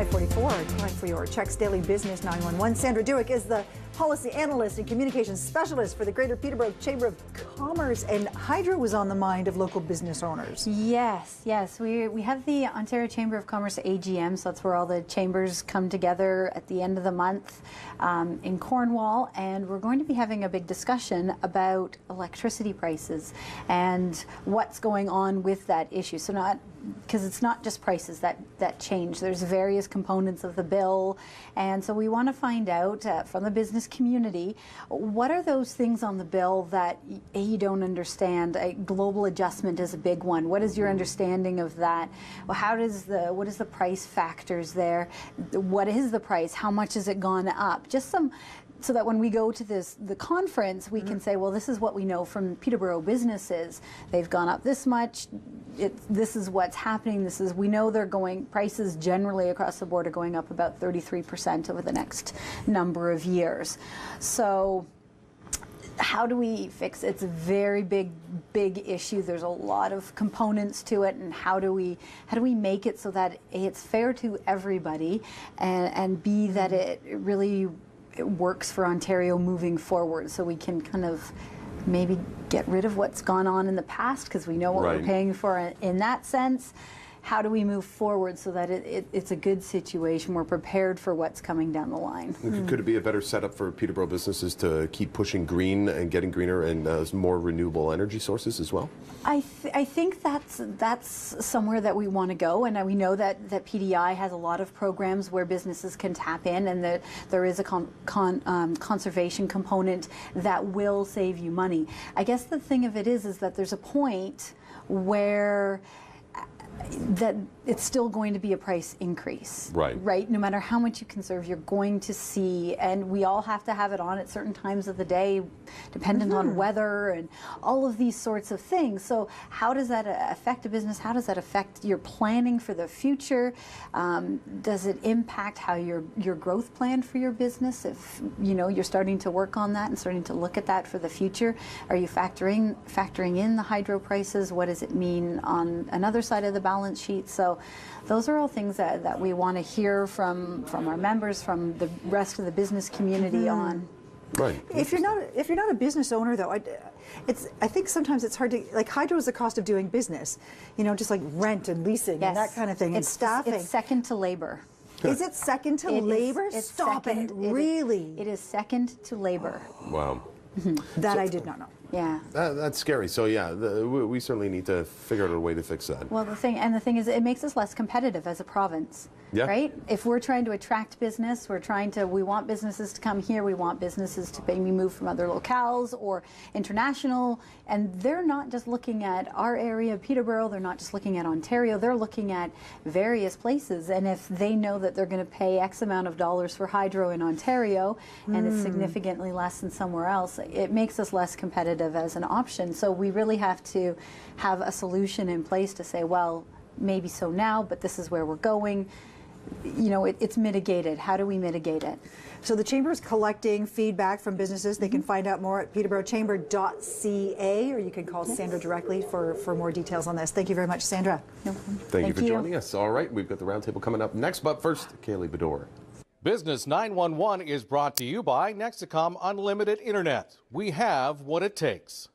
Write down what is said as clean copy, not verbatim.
5:44, time for your Checks Daily Business 911. Sandra Dewick is the policy analyst and communications specialist for the Greater Peterborough Chamber of Commerce, and hydro was on the mind of local business owners. Yes. We have the Ontario Chamber of Commerce AGM, so that's where all the chambers come together at the end of the month in Cornwall, and we're going to be having a big discussion about electricity prices and what's going on with that issue. So because it's not just prices that change. There's various components of the bill, and so we want to find out from the business community, what are those things on the bill that you don't understand? Global adjustment is a big one. What is your understanding of that? Well, what is the price factors there? What is the price? How much has it gone up? Just so that when we go to the conference, we can say, well, this is what we know from Peterborough businesses. They've gone up this much. This is what's happening. We know prices generally across the board are going up about 33% over the next number of years. So how do we fix it? It's a very big issue. There's a lot of components to it, and how do we make it so that A, it's fair to everybody, and B, that it really works for Ontario moving forward, so we can kind of maybe get rid of what's gone on in the past, because we know what we're paying for in that sense. How do we move forward so that it's a good situation? We're prepared for what's coming down the line. Could it be a better setup for Peterborough businesses to keep pushing green and getting greener and more renewable energy sources as well? I think that's somewhere that we want to go, and we know that PDI has a lot of programs where businesses can tap in, and that there is a conservation component that will save you money. I guess the thing of it is that there's a point where that it's still going to be a price increase. Right? No matter how much you conserve, you're going to see, and we all have to have it on at certain times of the day, dependent on weather and all of these sorts of things. So how does that affect a business? How does that affect your planning for the future? Does it impact how your growth plan for your business? If you're starting to work on that and starting to look at that for the future, are you factoring in the hydro prices? What does it mean on another side of the balance sheet? So those are all things that we want to hear from our members, from the rest of the business community on. Right. If you're not a business owner, though, I think sometimes it's hard to, like, hydro is the cost of doing business, just like rent and leasing and that kind of thing, and staffing. It's second to labor. Is it second to labor? Stop it, really? It is second to labor. Wow. That I did not know. Yeah. That's scary. So yeah, we certainly need to figure out a way to fix that. Well, the thing is, it makes us less competitive as a province. Yeah. Right? If we're trying to attract business, we want businesses to come here, we want businesses to maybe move from other locales or international, and they're not just looking at our area, Peterborough, they're not just looking at Ontario, they're looking at various places, and if they know that they're going to pay X amount of dollars for hydro in Ontario, and it's significantly less than somewhere else, it makes us less competitive as an option. So we really have to have a solution in place to say, well, maybe so now, but this is where we're going. It's mitigated. How do we mitigate it? So the Chamber is collecting feedback from businesses. They can find out more at peterboroughchamber.ca, or you can call Sandra directly for more details on this. Thank you very much, Sandra. No problem. Thank you for joining us. All right, we've got the roundtable coming up next, but first, Kaylee Bedore. Business 911 is brought to you by Nexacom Unlimited Internet. We have what it takes.